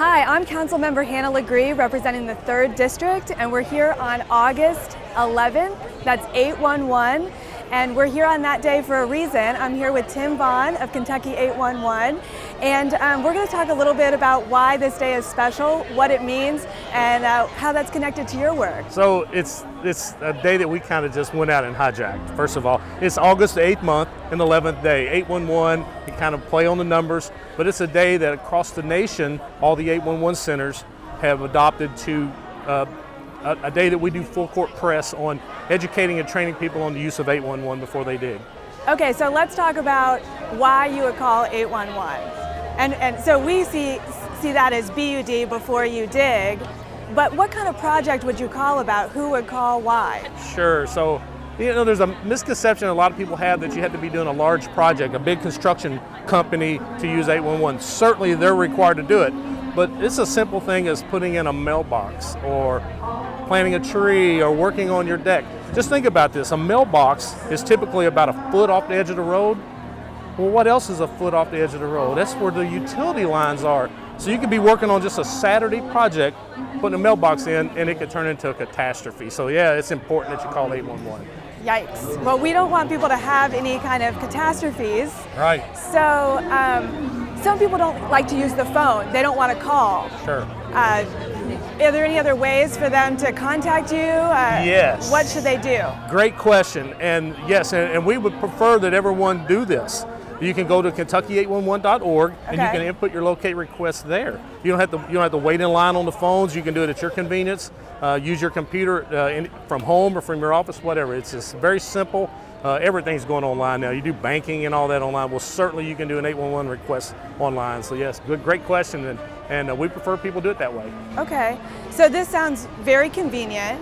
Hi, I'm Councilmember Hannah Legree representing the 3rd District, and we're here on August 11th, that's 811, and we're here on that day for a reason. I'm here with Tim Vaughn of Kentucky 811, and we're going to talk a little bit about why this day is special, what it means, and how that's connected to your work. So it's a day that we kind of just went out and hijacked. First of all, it's August the 8th month and 11th day, 811. You kind of play on the numbers, but it's a day that across the nation, all the 811 centers have adopted to a day that we do full court press on educating and training people on the use of 811 before they dig. Okay, so let's talk about why you would call 811. And so we see that as BUD, before you dig, but what kind of project would you call about? Who would call why? Sure, so there's a misconception a lot of people have that you have to be doing a large project, a big construction company to use 811. Certainly they're required to do it, but it's a simple thing as putting in a mailbox or planting a tree or working on your deck. Just think about this, a mailbox is typically about a foot off the edge of the road. Well, what else is a foot off the edge of the road? That's where the utility lines are. So you could be working on just a Saturday project, putting a mailbox in, and it could turn into a catastrophe. So yeah, it's important that you call 811. Yikes. Well, we don't want people to have any kind of catastrophes. Right. So some people don't like to use the phone. They don't want to call. Sure. Are there any other ways for them to contact you? Yes. What should they do? Great question. And yes, and we would prefer that everyone do this. You can go to Kentucky811.org and you can input your locate request there. You don't have to wait in line on the phones. You can do it at your convenience. Use your computer from home or from your office, whatever. It's just very simple. Everything's going online now. You do banking and all that online. Well, certainly you can do an 811 request online. So yes, great question, and we prefer people do it that way. Okay, so this sounds very convenient,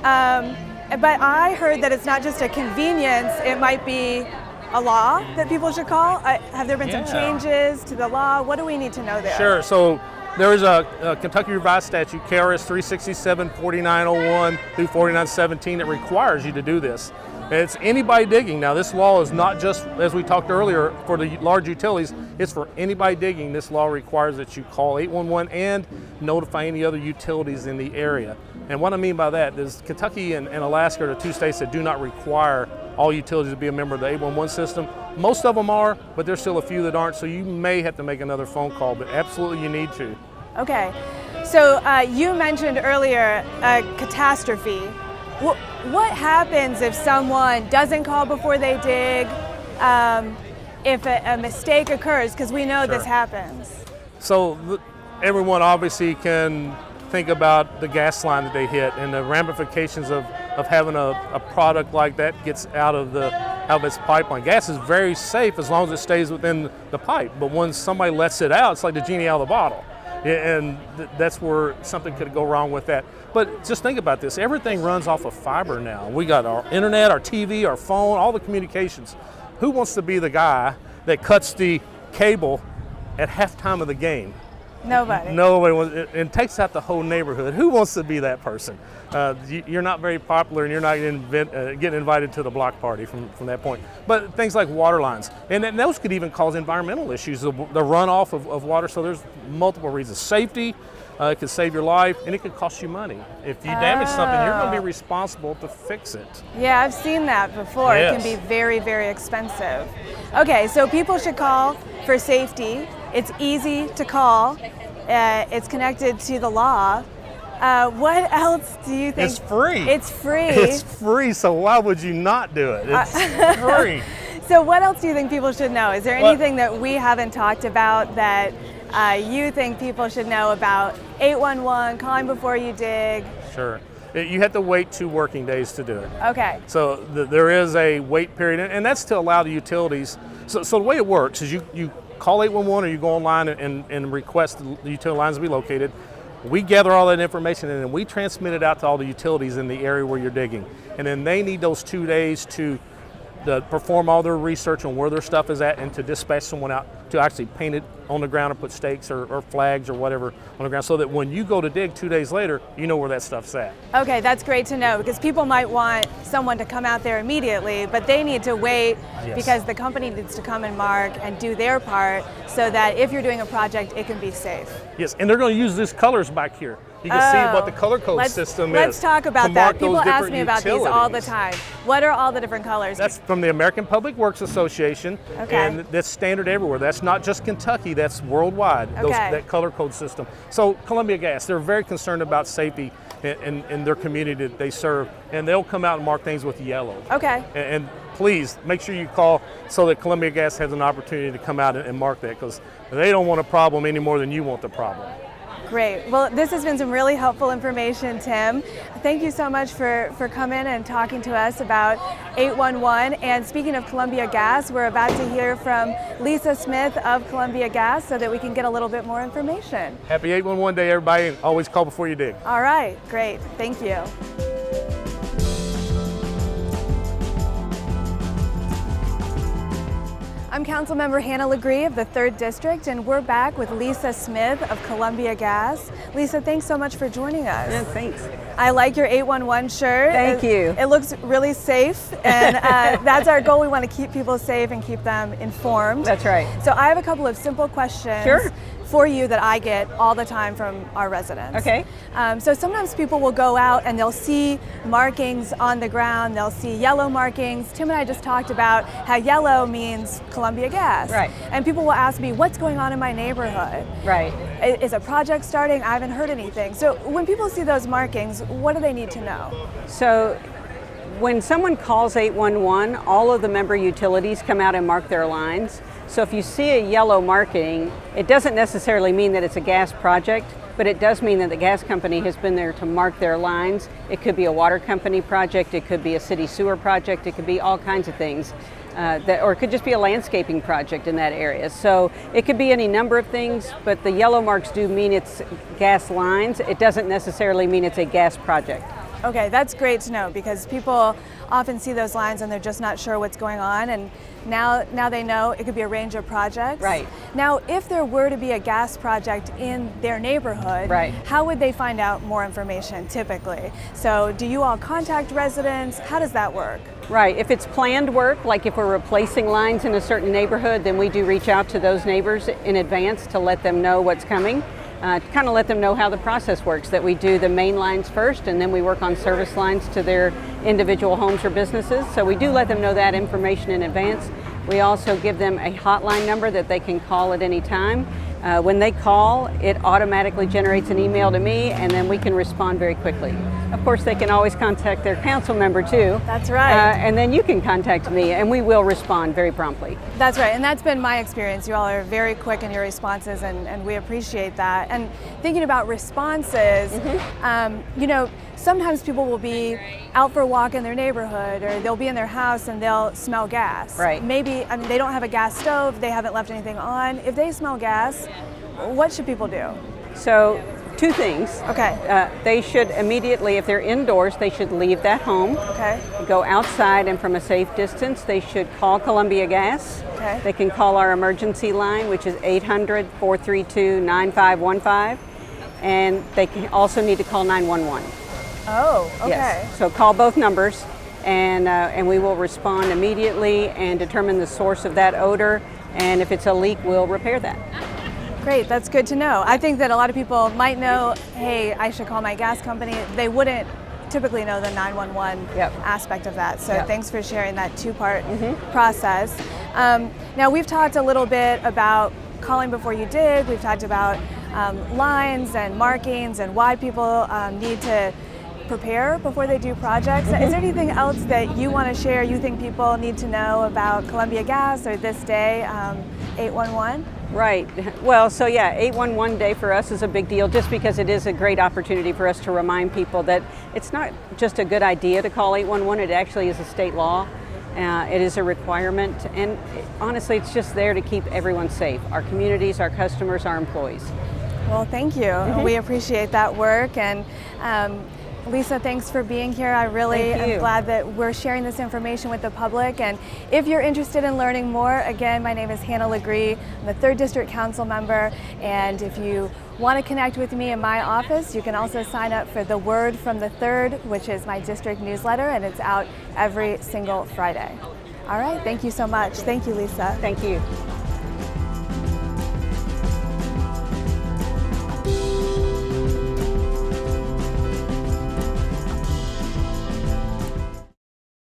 but I heard that it's not just a convenience, it might be a law that people should call. Have there been some changes to the law? What do we need to know there? Sure, so there is a Kentucky Revised Statute, KRS 367, 4901 through 4917 that requires you to do this. It's anybody digging. Now this law is not just, as we talked earlier, for the large utilities, it's for anybody digging. This law requires that you call 811 and notify any other utilities in the area. And what I mean by that is Kentucky and Alaska are the two states that do not require all utilities to be a member of the 811 system. Most of them are, but there's still a few that aren't, so you may have to make another phone call, but absolutely you need to. Okay, so you mentioned earlier a catastrophe. What happens if someone doesn't call before they dig, if a mistake occurs, because we know this happens? So everyone obviously can think about the gas line that they hit and the ramifications of having a product like that gets out of its pipeline. Gas is very safe as long as it stays within the pipe, but when somebody lets it out, it's like the genie out of the bottle. And that's where something could go wrong with that. But just think about this, everything runs off of fiber now. We got our internet, our TV, our phone, all the communications. Who wants to be the guy that cuts the cable at halftime of the game? Nobody. Nobody wants, and takes out the whole neighborhood. Who wants to be that person? You're not very popular, and you're not getting invited to the block party from that point. But things like water lines, and those could even cause environmental issues, the runoff of water. So there's multiple reasons. Safety, it could save your life, and it could cost you money. If you damage something, you're going to be responsible to fix it. Yeah, I've seen that before. Yes. It can be very, very expensive. Okay, so people should call for safety. It's easy to call. It's connected to the law. What else do you think? It's free. It's free. It's free, so why would you not do it? It's free. So what else do you think people should know? Is there anything that we haven't talked about that you think people should know about 811, calling before you dig? Sure. You have to wait 2 working days to do it. Okay. So there is a wait period, and that's to allow the utilities. So the way it works is you call 811 or you go online and request the utility lines to be located. We gather all that information and then we transmit it out to all the utilities in the area where you're digging. And then they need those 2 days to to perform all their research on where their stuff is at and to dispatch someone out to actually paint it on the ground or put stakes or flags or whatever on the ground so that when you go to dig 2 days later, you know where that stuff's at. Okay, that's great to know because people might want someone to come out there immediately, but they need to wait because the company needs to come and mark and do their part so that if you're doing a project, it can be safe. Yes, and they're going to use these colors back here. You can see what the color code system is. Let's talk about that. People ask me about utilities. these all the time. What are all the different colors? That's from the American Public Works Association, okay. and that's standard everywhere. That's not just Kentucky, that's worldwide, okay. That color code system. So Columbia Gas, they're very concerned about safety in their community that they serve, and they'll come out and mark things with yellow. Okay. And please make sure you call so that Columbia Gas has an opportunity to come out and mark that, because they don't want a problem any more than you want the problem. Great. Well, this has been some really helpful information, Tim. Thank you so much for coming and talking to us about 811. And speaking of Columbia Gas, we're about to hear from Lisa Smith of Columbia Gas so that we can get a little bit more information. Happy 811 Day, everybody, and always call before you dig. All right, great. Thank you. I'm Councilmember Hannah Legree of the 3rd District, and we're back with Lisa Smith of Columbia Gas. Lisa, thanks so much for joining us. Yeah, thanks. I like your 811 shirt. Thank you. It looks really safe, and that's our goal. We want to keep people safe and keep them informed. That's right. So I have a couple of simple questions. Sure. For you that I get all the time from our residents. Okay. So sometimes people will go out and they'll see markings on the ground, they'll see yellow markings. Tim and I just talked about how yellow means Columbia Gas. Right. And people will ask me, what's going on in my neighborhood? Right. Is a project starting? I haven't heard anything. So when people see those markings, what do they need to know? So when someone calls 811, all of the member utilities come out and mark their lines. So if you see a yellow marking, it doesn't necessarily mean that it's a gas project, but it does mean that the gas company has been there to mark their lines. It could be a water company project, it could be a city sewer project, it could be all kinds of things. Or it could just be a landscaping project in that area. So it could be any number of things, but the yellow marks do mean it's gas lines. It doesn't necessarily mean it's a gas project. Okay, that's great to know because people often see those lines and they're just not sure what's going on, and now they know it could be a range of projects. Right. Now, if there were to be a gas project in their neighborhood, right. How would they find out more information typically? So do you all contact residents? How does that work? Right, if it's planned work, like if we're replacing lines in a certain neighborhood, then we do reach out to those neighbors in advance to let them know what's coming. To kind of let them know how the process works, that we do the main lines first and then we work on service lines to their individual homes or businesses. So we do let them know that information in advance. We also give them a hotline number that they can call at any time. When they call, it automatically generates an email to me and then we can respond very quickly. Of course, they can always contact their council member too. That's right. And then you can contact me and we will respond very promptly. That's right, and that's been my experience. You all are very quick in your responses and we appreciate that. And thinking about responses, you know, sometimes people will be out for a walk in their neighborhood or they'll be in their house and they'll smell gas. Right. Maybe, I mean, they don't have a gas stove, they haven't left anything on. If they smell gas, what should people do? So, two things. Okay. They should immediately, if they're indoors, they should leave that home. Okay. Go outside and from a safe distance, they should call Columbia Gas. Okay. They can call our emergency line, which is 800-432-9515. And they can also need to call 911. Oh, okay. Yes. So call both numbers and we will respond immediately and determine the source of that odor. And if it's a leak, we'll repair that. Great, that's good to know. I think that a lot of people might know, hey, I should call my gas company. They wouldn't typically know the 911 aspect of that. So thanks for sharing that two-part process. Now we've talked a little bit about calling before you dig. We've talked about lines and markings and why people need to prepare before they do projects. Is there anything else that you want to share, you think people need to know about Columbia Gas or this day, 811? Right. Well, so yeah, 811 Day for us is a big deal just because it is a great opportunity for us to remind people that it's not just a good idea to call 811, it actually is a state law. It is a requirement, and honestly, it's just there to keep everyone safe, our communities, our customers, our employees. Well, thank you. We appreciate that work, and Lisa, thanks for being here. I really Thank you. am glad that we're sharing this information with the public. And if you're interested in learning more, again, my name is Hannah Legree. I'm the 3rd District Council member. And if you want to connect with me in my office, you can also sign up for The Word from the 3rd, which is my district newsletter, and it's out every single Friday. All right, thank you so much. Thank you, Lisa. Thank you.